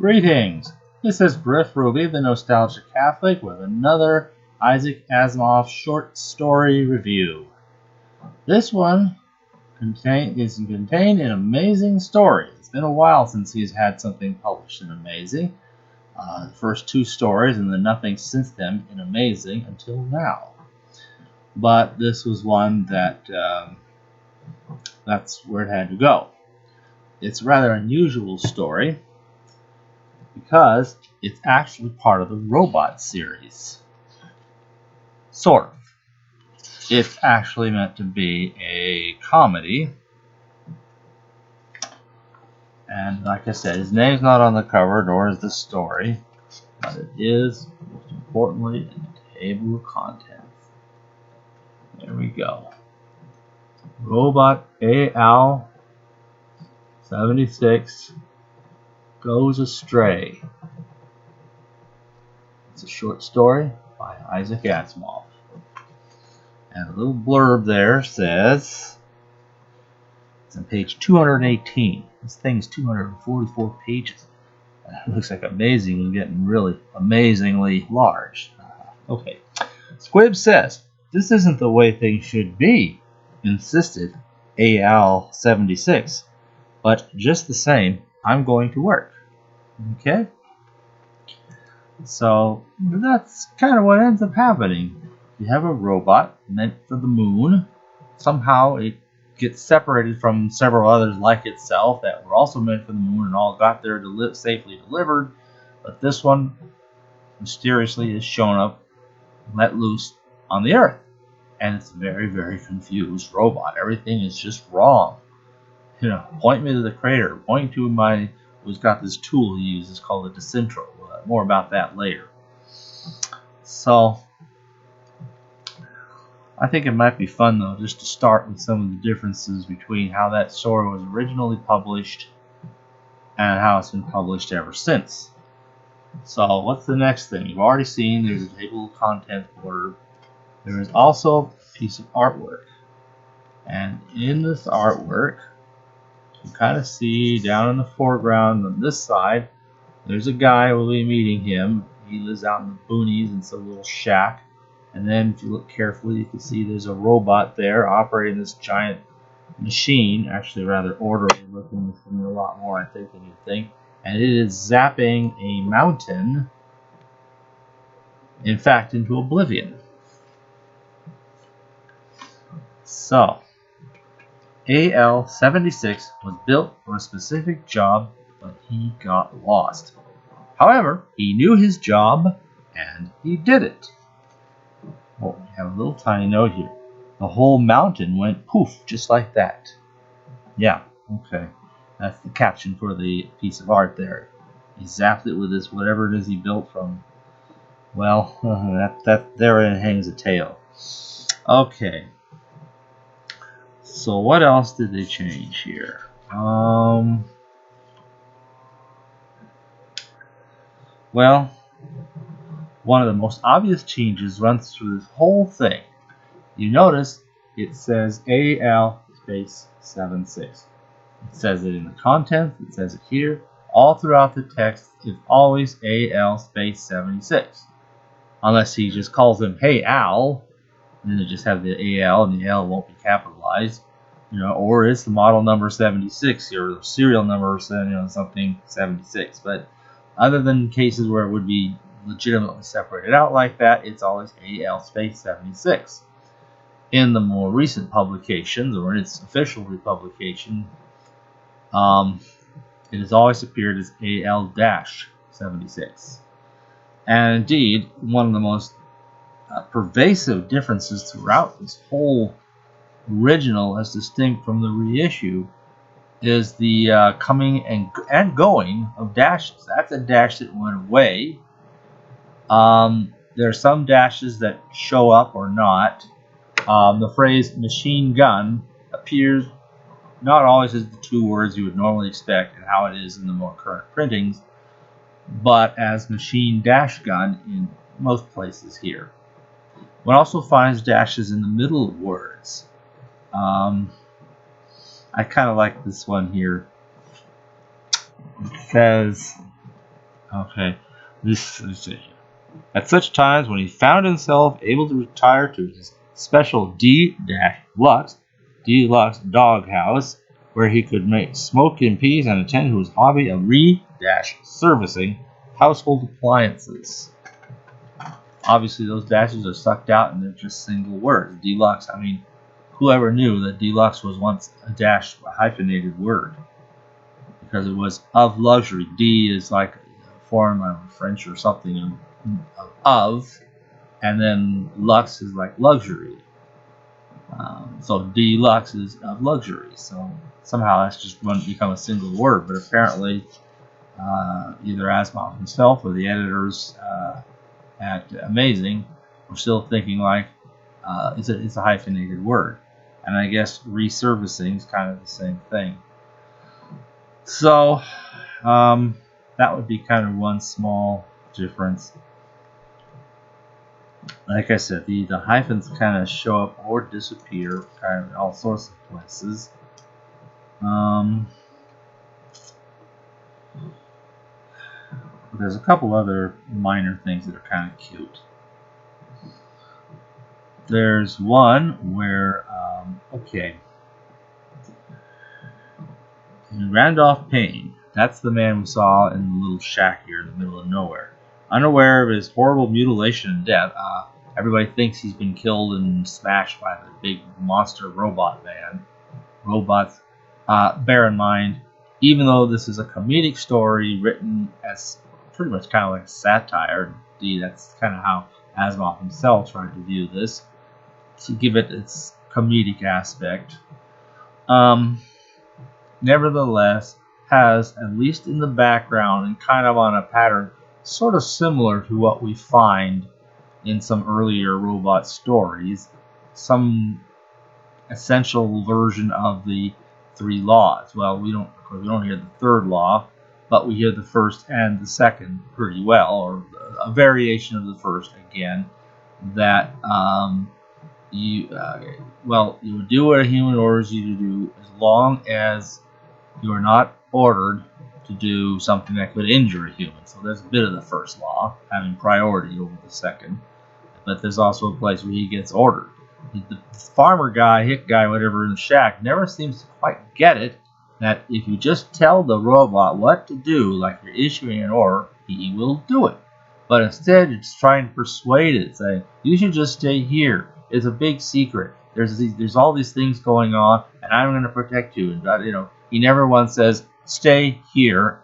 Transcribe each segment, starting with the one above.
Greetings! This is Griff Ruby, the Nostalgic Catholic, with another Isaac Asimov short story review. This one is contained in Amazing Story. It's been a while since he's had something published in Amazing. The first two stories and then nothing since then in Amazing until now. But this was one that that's where it had to go. It's a rather unusual story because it's actually part of the Robot series. Sort of. It's actually meant to be a comedy. And like I said, his name's not on the cover, nor is the story. But it is, most importantly, in the table of contents. There we go. Robot AL-76 Goes Astray. It's a short story by Isaac Asimov. And a little blurb there says, it's on page 218. This thing's 244 pages. It looks like amazing and getting really amazingly large. Okay. Squibb says, this isn't the way things should be, insisted AL-76. But just the same, I'm going to work. Okay? So that's kind of what ends up happening. You have a robot meant for the moon. Somehow it gets separated from several others like itself that were also meant for the moon and all got there safely delivered. But this one mysteriously is shown up, let loose on the Earth. And it's a very, very confused robot. Everything is just wrong. You know, point me to the crater. Point to who's got this tool he uses called a decentral. More about that later. So, I think it might be fun though just to start with some of the differences between how that story was originally published and how it's been published ever since. So, what's the next thing? You've already seen there's a table of contents border. There is also a piece of artwork. And in this artwork, you kind of see down in the foreground on this side, there's a guy, we'll be meeting him. He lives out in the boonies in some little shack. And then if you look carefully, you can see there's a robot there operating this giant machine. Actually, rather orderly looking machine, a lot more, I think, than you'd think. And it is zapping a mountain, in fact, into oblivion. So, AL-76 was built for a specific job, but he got lost. However, he knew his job, and he did it. Oh, we have a little tiny note here. The whole mountain went poof, just like that. Yeah, okay. That's the caption for the piece of art there. He zapped it with this whatever it is he built from. Well, that therein hangs a tale. Okay. So what else did they change here? Well, one of the most obvious changes runs through this whole thing. You notice it says AL-76. It says it in the contents, it says it here. All throughout the text, it's always AL-76. Unless he just calls him, hey Al, and then they just have the AL and the L won't be capitalized. You know, or it's the model number 76 or the serial number, something 76. But other than cases where it would be legitimately separated out like that, it's always AL-76. In the more recent publications, or in its official republication, it has always appeared as AL-76. And indeed, one of the most pervasive differences throughout this whole original, as distinct from the reissue, is the coming and going of dashes. That's a dash that went away. There are some dashes that show up or not. The phrase machine gun appears not always as the two words you would normally expect and how it is in the more current printings, but as machine dash gun in most places here. One also finds dashes in the middle of words. I kind of like this one here. It says, Okay, let's see. At such times when he found himself able to retire to his special D-Lux doghouse, where he could smoke in peace and attend to his hobby of re-servicing household appliances. Obviously, those dashes are sucked out and they're just single words. Deluxe. I mean, whoever knew that deluxe was once a hyphenated word? Because it was of luxury. D is like a form of French or something of, and then lux is like luxury. So deluxe is of luxury. So somehow that's just become a single word. But apparently, either Asimov himself or the editors at Amazing were still thinking like it's a hyphenated word. And I guess resurfacing is kind of the same thing. So that would be kind of one small difference. Like I said, the hyphens kind of show up or disappear kind of in all sorts of places. There's a couple other minor things that are kind of cute. There's one where, Randolph Payne, that's the man we saw in the little shack here in the middle of nowhere. Unaware of his horrible mutilation and death, everybody thinks he's been killed and smashed by the big monster robot man. Robots. Bear in mind, even though this is a comedic story written as pretty much kind of like a satire, indeed, that's kind of how Asimov himself tried to view this, to give it its comedic aspect. Nevertheless, has, at least in the background and kind of on a pattern sort of similar to what we find in some earlier robot stories, some essential version of the three laws. Well, we don't hear the third law, but we hear the first and the second pretty well, or a variation of the first again. That you would do what a human orders you to do, as long as you are not ordered to do something that could injure a human. So there's a bit of the first law, having priority over the second. But there's also a place where he gets ordered. The farmer guy, hick guy, whatever, in the shack never seems to quite get it, that if you just tell the robot what to do, like you're issuing an order, he will do it. But instead, it's trying to persuade it, saying, you should just stay here. It's a big secret. There's all these things going on, and I'm going to protect you. And he never once says, stay here,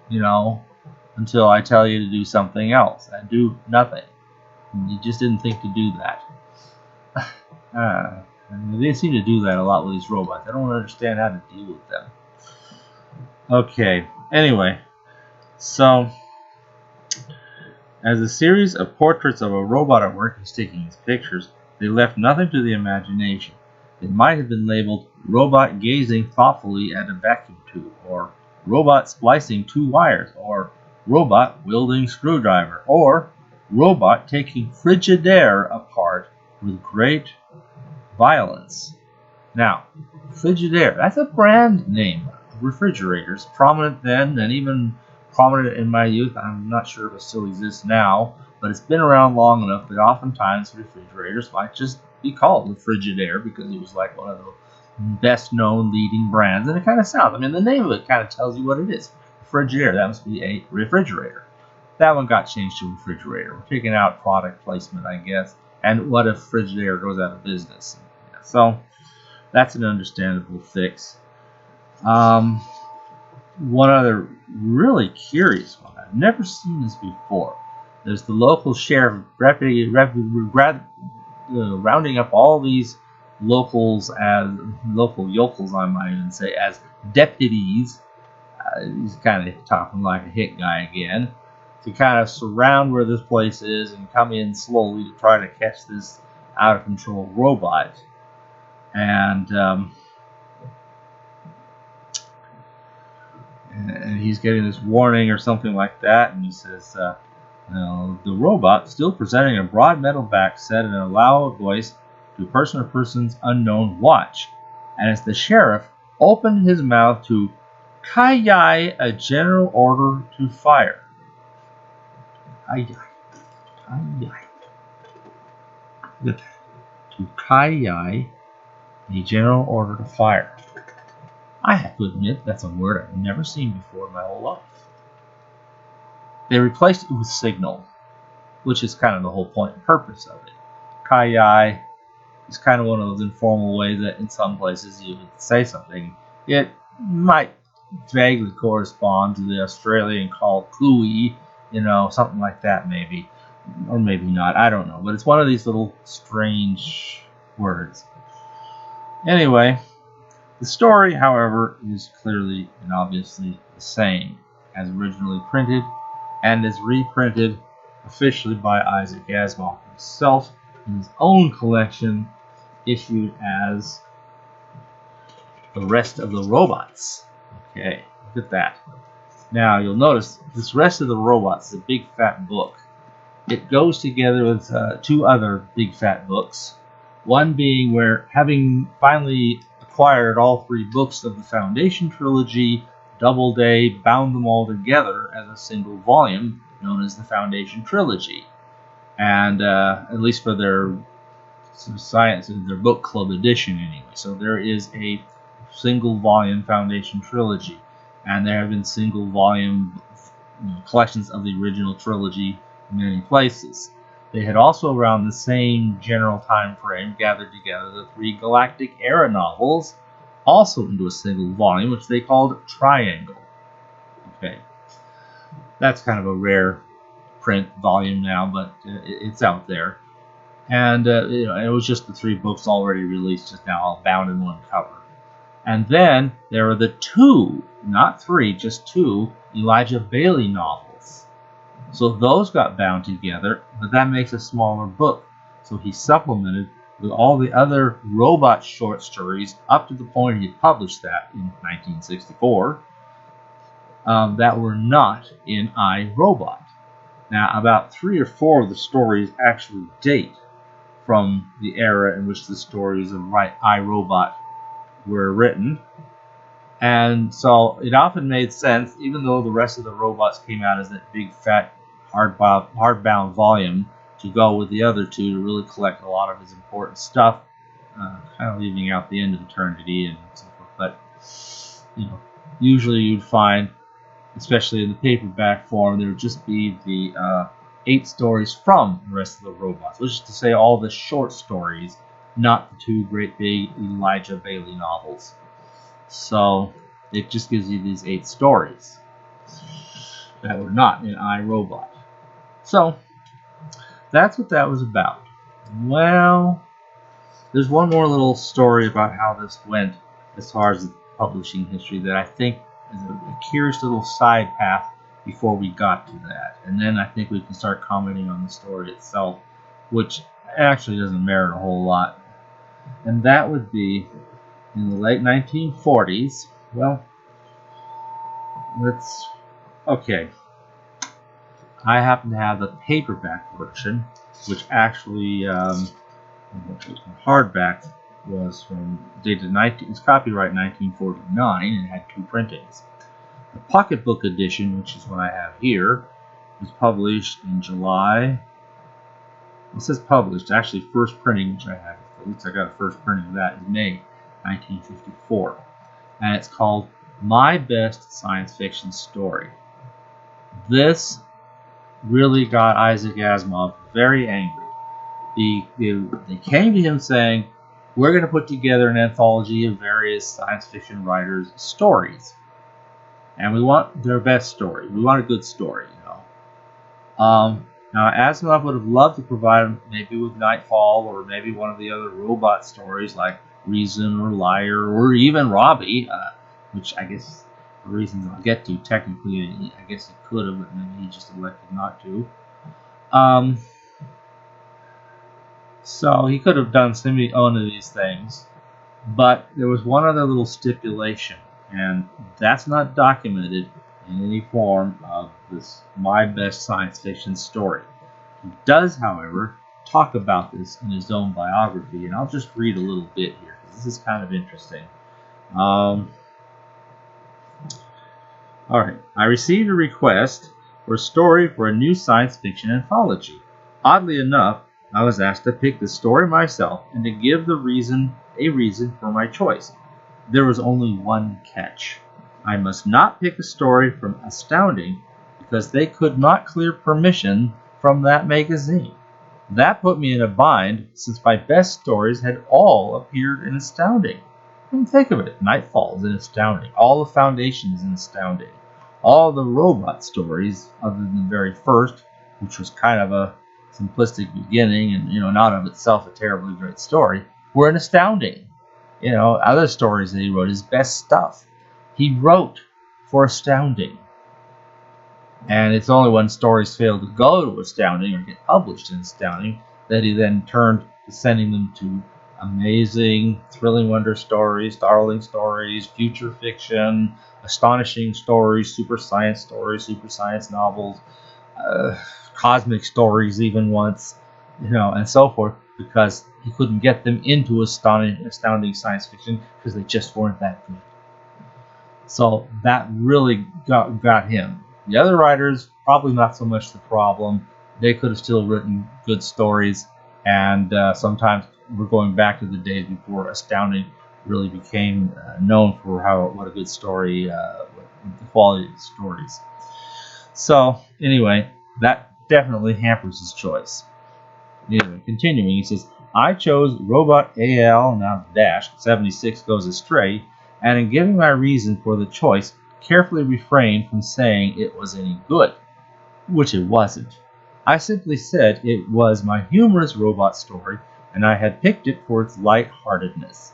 until I tell you to do something else, and do nothing. He just didn't think to do that. They seem to do that a lot with these robots. I don't understand how to deal with them. Okay, anyway, so as a series of portraits of a robot at work is taking his pictures, they left nothing to the imagination. They might have been labeled robot gazing thoughtfully at a vacuum tube, or robot splicing two wires, or robot wielding screwdriver, or robot taking Frigidaire apart with great violence. Now, Frigidaire, that's a brand name of refrigerators, prominent then and even prominent in my youth. I'm not sure if it still exists now, but it's been around long enough that oftentimes refrigerators might just be called the Frigidaire because it was like one of the best known leading brands, and it kind of sounds, the name of it kind of tells you what it is. Frigidaire, that must be a refrigerator. That one got changed to refrigerator. We're taking out product placement, I guess. And what if Frigidaire goes out of business? So that's an understandable fix. One other really curious one. I've never seen this before. There's the local sheriff rounding up all these locals as local yokels, I might even say, as deputies. He's kind of talking like a hit guy again, to kind of surround where this place is and come in slowly to try to catch this out of control robot. And he's getting this warning or something like that, and he says, the robot, still presenting a broad metal back, said in a loud voice to person or persons unknown, watch. And as the sheriff opened his mouth to Kai-Yai a general order to fire. To kai a general order to fire. I have to admit that's a word I've never seen before in my whole life. They replaced it with signal, which is kind of the whole point and purpose of it. Kai is kind of one of those informal ways that in some places you would say something. It might vaguely correspond to the Australian call cooey, something like that maybe. Or maybe not, I don't know. But it's one of these little strange words. Anyway, the story, however, is clearly and obviously the same as originally printed and is reprinted officially by Isaac Asimov himself in his own collection, issued as The Rest of the Robots. Okay, look at that. Now, you'll notice this Rest of the Robots is a big fat book. It goes together with two other big fat books. One being where, having finally acquired all three books of the Foundation trilogy, Doubleday bound them all together as a single volume known as the Foundation trilogy. And at least for their science, their book club edition anyway. So there is a single volume Foundation trilogy, and there have been single volume collections of the original trilogy in many places. They had also, around the same general time frame, gathered together the three Galactic Era novels, also into a single volume, which they called Triangle. Okay, that's kind of a rare print volume now, but it's out there. And it was just the three books already released just now, all bound in one cover. And then there are the two, not three, just two Elijah Bailey novels. So those got bound together, but that makes a smaller book. So he supplemented with all the other robot short stories up to the point he had published that in 1964 that were not in iRobot. Now, about 3 or 4 of the stories actually date from the era in which the stories of iRobot were written. And so it often made sense, even though the Rest of the Robots came out as that big, fat, hardbound volume, to go with the other two to really collect a lot of his important stuff, kind of leaving out the End of Eternity and so forth. But, usually you'd find, especially in the paperback form, there would just be the 8 stories from the Rest of the Robots, which is to say all the short stories, not the 2 great big Elijah Bailey novels. So it just gives you these 8 stories that were not in iRobot. So that's what that was about. Well, there's one more little story about how this went as far as the publishing history that I think is a curious little side path before we got to that. And then I think we can start commenting on the story itself, which actually doesn't merit a whole lot. And that would be in the late 1940s. Well, okay. I happen to have the paperback version, which actually, hardback was dated it's copyright 1949 and had 2 printings. The pocketbook edition, which is what I have here, was published in July. It says published. Actually, first printing, which I have, at least I got a first printing of that in May 1954. And it's called My Best Science Fiction Story. This really got Isaac Asimov very angry. They came to him saying, we're going to put together an anthology of various science fiction writers' stories. And we want their best story. We want a good story, Now, Asimov would have loved to provide them maybe with Nightfall or maybe one of the other robot stories like Reason or Liar or even Robbie, which I guess, for reasons I'll get to, technically, I guess he could have, but maybe he just elected not to. So he could have done one of these things, but there was one other little stipulation, and that's not documented in any form of this My Best Science Fiction Story. He does, however, talk about this in his own biography, and I'll just read a little bit here, because this is kind of interesting. Alright, I received a request for a story for a new science fiction anthology. Oddly enough, I was asked to pick the story myself and to give a reason for my choice. There was only one catch. I must not pick a story from Astounding because they could not clear permission from that magazine. That put me in a bind since my best stories had all appeared in Astounding. Think of it, Nightfall's in Astounding, all the Foundation is in Astounding. All the robot stories, other than the very first, which was kind of a simplistic beginning and not of itself a terribly great story, were in Astounding. Other stories that he wrote, his best stuff, he wrote for Astounding. And it's only when stories failed to go to Astounding or get published in Astounding that he then turned to sending them to amazing, thrilling wonder stories, startling stories, future fiction, astonishing stories, super science novels, cosmic stories even once, and so forth, because he couldn't get them into astounding science fiction because they just weren't that good. So that really got him. The other writers, probably not so much the problem. They could have still written good stories, and sometimes we're going back to the days before Astounding really became known for what a good story, the quality of the stories. So anyway, that definitely hampers his choice. Anyway, continuing, he says, I chose Robot AL-76 Goes Astray, and in giving my reason for the choice, carefully refrained from saying it was any good, which it wasn't. I simply said it was my humorous robot story, and I had picked it for its lightheartedness.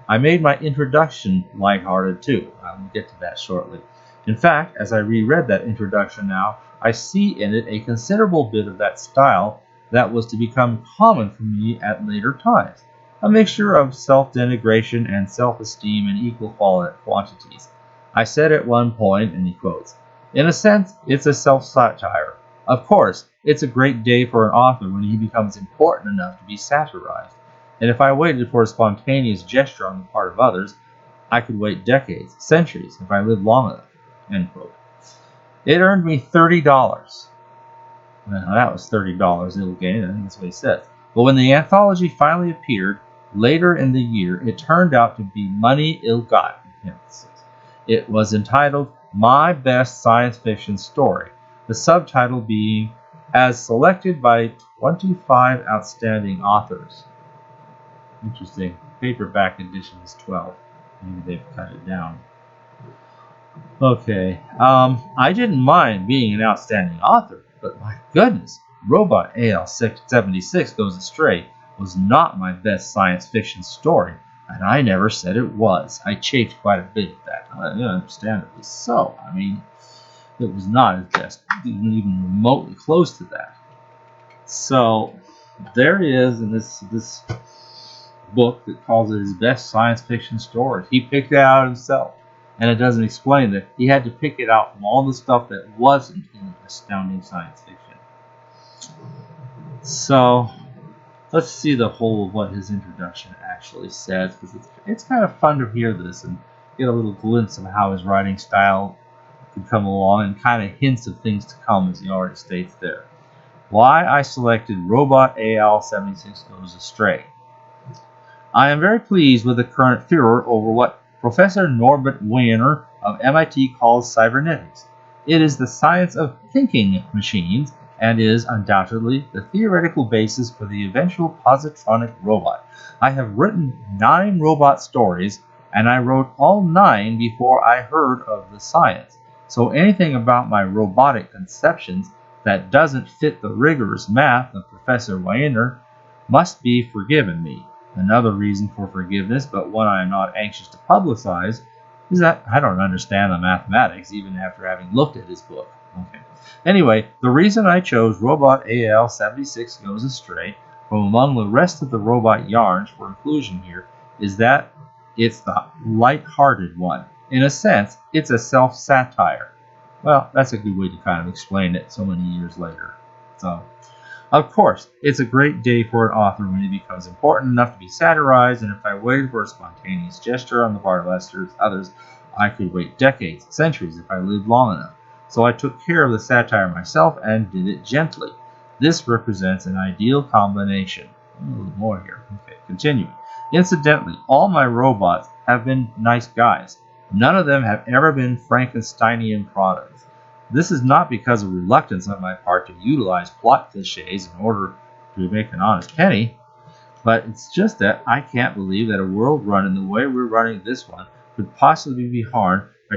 I made my introduction lighthearted too. I will get to that shortly. In fact, as I reread that introduction now, I see in it a considerable bit of that style that was to become common for me at later times, a mixture of self-denigration and self-esteem in equal quantities. I said at one point, and he quotes, in a sense, it's a self-satire. Of course, it's a great day for an author when he becomes important enough to be satirized, and if I waited for a spontaneous gesture on the part of others, I could wait decades, centuries, if I lived long enough. End quote. It earned me $30. Well, that was $30 ill-gained, I think that's what he says. But when the anthology finally appeared, later in the year, it turned out to be money ill-gotten. It was entitled My Best Science Fiction Story, the subtitle being As Selected by 25 Outstanding Authors. Interesting. Paperback edition is 12. Maybe they've cut it down. Okay. I didn't mind being an outstanding author, but my goodness, Robot AL-76 Goes Astray was not my best science fiction story, and I never said it was. I chafed quite a bit at that. Understandably so. I mean, it was not his best, even remotely close to that. So there he is in this book that calls it his best science fiction story. He picked it out himself, and it doesn't explain that he had to pick it out from all the stuff that wasn't in Astounding Science Fiction. So let's see the whole of what his introduction actually says, because it's kind of fun to hear this and get a little glimpse of how his writing style could come along and kind of hints of things to come, as he already states there. Why I selected Robot AL-76 Goes Astray. I am very pleased with the current furor over what Professor Norbert Wiener of MIT calls cybernetics. It is the science of thinking machines and is undoubtedly the theoretical basis for the eventual positronic robot. I have written 9 robot stories, and I wrote all 9 before I heard of the science. So anything about my robotic conceptions that doesn't fit the rigorous math of Professor Wiener must be forgiven me. Another reason for forgiveness, but one I am not anxious to publicize, is that I don't understand the mathematics even after having looked at his book. Okay. Anyway, the reason I chose Robot AL-76 Goes Astray from among the rest of the robot yarns for inclusion here is that it's the light-hearted one. In a sense, it's a self-satire. Well, that's a good way to kind of explain it so many years later. So, of course, it's a great day for an author when he becomes important enough to be satirized, and if I waited for a spontaneous gesture on the part of others, I could wait decades, centuries, if I lived long enough. so I took care of the satire myself and did it gently. This represents an ideal combination. A little more here. Okay, continuing. Incidentally, all my robots have been nice guys. None of them have ever been Frankensteinian products. This is not because of reluctance on my part to utilize plot cliches in order to make an honest penny, but it's just that I can't believe that a world run in the way we're running this one could possibly be harmed by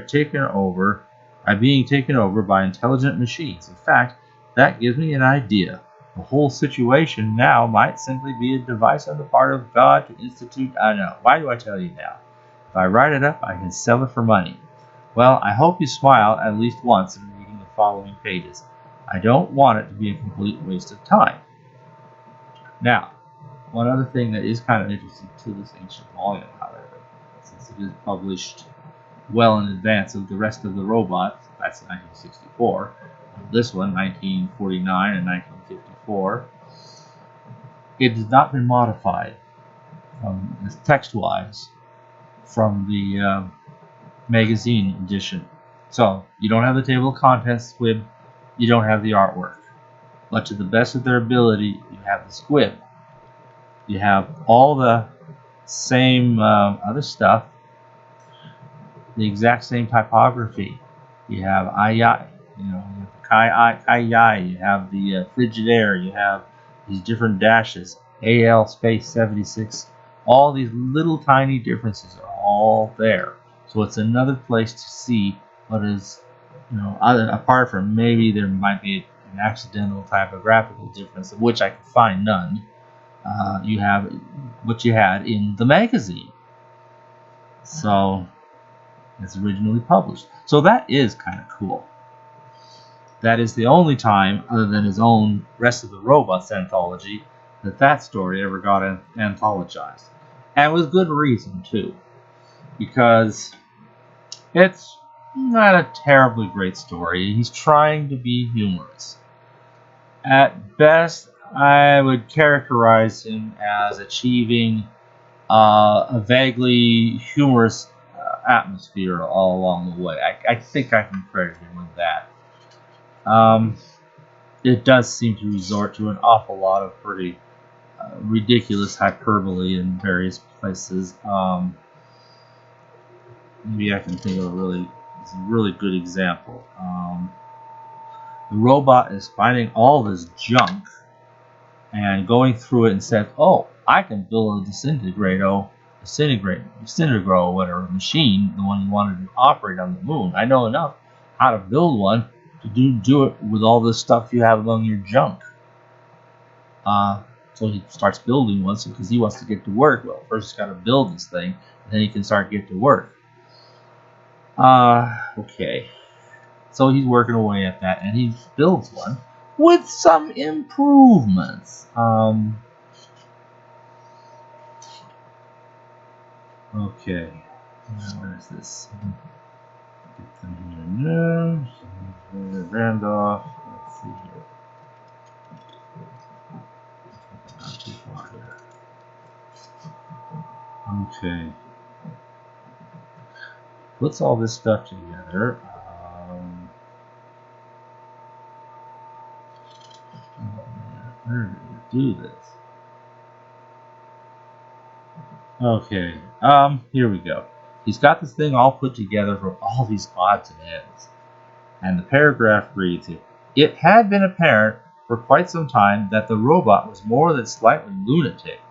being taken over by intelligent machines. In fact, that gives me an idea. The whole situation now might simply be a device on the part of God to institute. I know. Why do I tell you now? If I write it up, I can sell it for money. Well, I hope you smile at least once in reading the following pages. I don't want it to be a complete waste of time. Now, one other thing that is kind of interesting to this ancient volume, however, since it is published well in advance of the rest of the robots, that's 1964, this one, 1949 and 1954, it has not been modified text-wise from the magazine edition. So, you don't have the table of contents squib, you don't have the artwork. But to the best of their ability, you have the squib. You have all the same other stuff, the exact same typography. You have ayai, you have the kai-yai, you have the Frigidaire, you have these different dashes, AL-76. All these little tiny differences are all there. So it's another place to see what is, apart from maybe there might be an accidental typographical difference, of which I can find none. You have what you had in the magazine. So it's originally published. So that is kind of cool. That is the only time, other than his own Rest of the Robots anthology, that story ever got anthologized. And with good reason, too. Because it's not a terribly great story. He's trying to be humorous. At best, I would characterize him as achieving a vaguely humorous atmosphere all along the way. I think I can credit him with that. It does seem to resort to an awful lot of pretty ridiculous hyperbole in various places. Maybe I can think of a really good example. The robot is finding all this junk and going through it and said, "Oh, I can build a disintegro, whatever machine, the one you wanted to operate on the moon. I know enough how to build one to do it with all this stuff you have among your junk." So he starts building one because he wants to get to work. Well, first he's got to build this thing, and then he can start to get to work. Okay. So he's working away at that, and he builds one with some improvements. Okay. Where is this? Get them here now. Randolph. Let's see here. Not too far here. Okay. Puts all this stuff together. Where do you do this? Okay. Here we go. He's got this thing all put together from all these odds and ends. And the paragraph reads here: "It had been apparent for quite some time that the robot was more than slightly lunatic.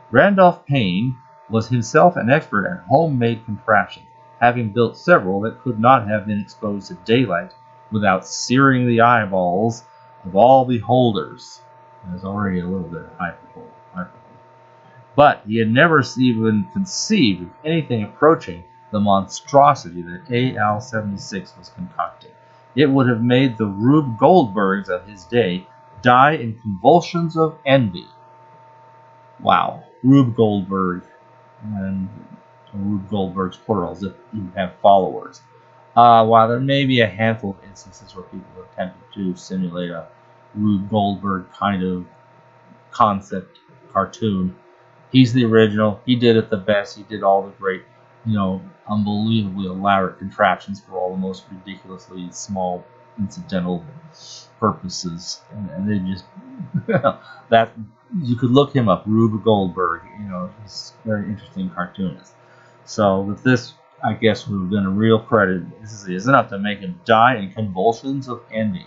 Randolph Payne was himself an expert at homemade contraptions, having built several that could not have been exposed to daylight without searing the eyeballs of all beholders." There's already a little bit of hyperbole. But he had never even conceived of anything approaching the monstrosity that AL-76 was concocting. It would have made the Rube Goldbergs of his day die in convulsions of envy. Wow, Rube Goldberg, and Rube Goldberg's plurals if you have followers. While there may be a handful of instances where people have attempted to simulate a Rube Goldberg kind of concept cartoon, he's the original. He did it the best. He did all the great, unbelievably elaborate contraptions for all the most ridiculously small incidental purposes, and they just that you could look him up, Rube Goldberg. He's a very interesting cartoonist. So with this, I guess we're going to real credit. This is enough to make him die in convulsions of envy.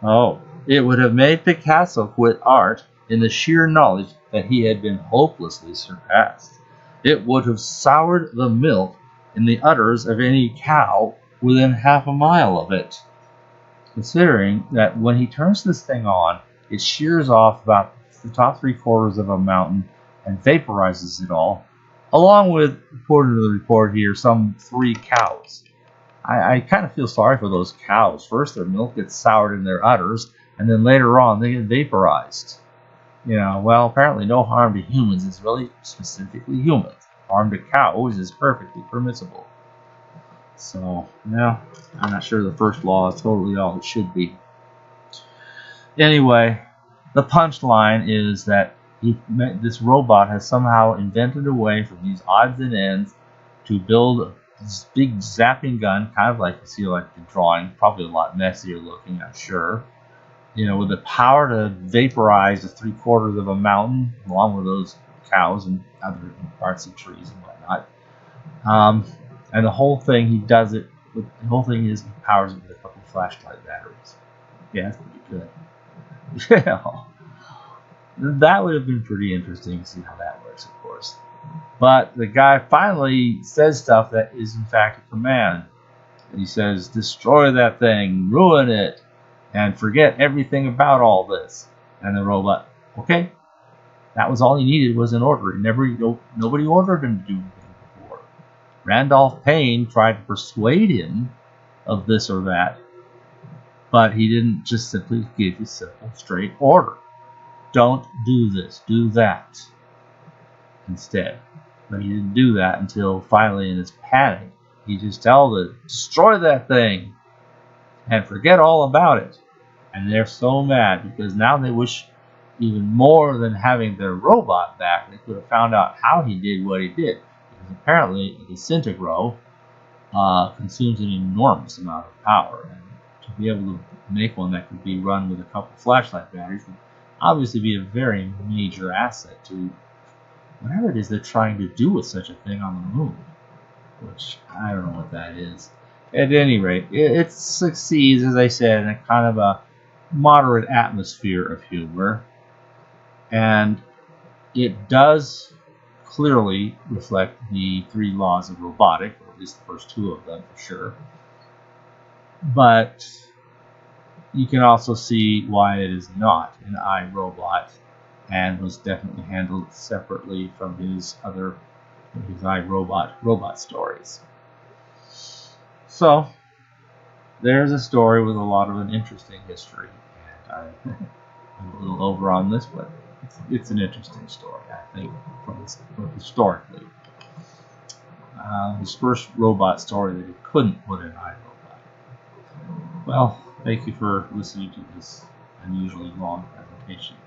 Oh, it would have made Picasso quit art in the sheer knowledge that he had been hopelessly surpassed. It would have soured the milk in the udders of any cow within half a mile of it. Considering that when he turns this thing on, it shears off about the top 3/4 of a mountain and vaporizes it all, along with, according to the report here, some 3 cows. I kind of feel sorry for those cows. First, their milk gets soured in their udders, and then later on, they get vaporized. Well, apparently no harm to humans is really specifically humans. Harm to cows is perfectly permissible. So, I'm not sure the first law is totally all it should be. Anyway, the punchline is that this robot has somehow invented a way from these odds and ends to build this big zapping gun, kind of like you see like the drawing, probably a lot messier looking, I'm sure. With the power to vaporize the 3/4 of a mountain, along with those cows and other parts of trees and whatnot. And the whole thing, he powers it with a couple of flashlight batteries. Yeah, that's pretty good. That would have been pretty interesting to see how that works, of course. But the guy finally says stuff that is in fact a command. And he says, destroy that thing, ruin it, and forget everything about all this. And the robot, okay, that was all he needed was an order. Nobody ordered him to do anything before. Randolph Payne tried to persuade him of this or that, but he didn't just simply give you simple, straight order. Don't do this, do that instead. But he didn't do that until finally, in his panic, he just tells it, destroy that thing and forget all about it. And they're so mad because now they wish, even more than having their robot back, they could have found out how he did what he did. Because apparently a disintegro consumes an enormous amount of power. And to be able to make one that could be run with a couple of flashlight batteries would obviously be a very major asset to whatever it is they're trying to do with such a thing on the moon. Which, I don't know what that is. At any rate, it succeeds, as I said, in a kind of a moderate atmosphere of humor. And it does clearly reflect the 3 laws of robotics, or at least the first 2 of them for sure. But you can also see why it is not an iRobot and was definitely handled separately from his iRobot stories. So, there's a story with a lot of an interesting history. And I'm a little over on this, but it's an interesting story, I think, from historically. His first robot story that he couldn't put in iRobot. Well, thank you for listening to this unusually long presentation.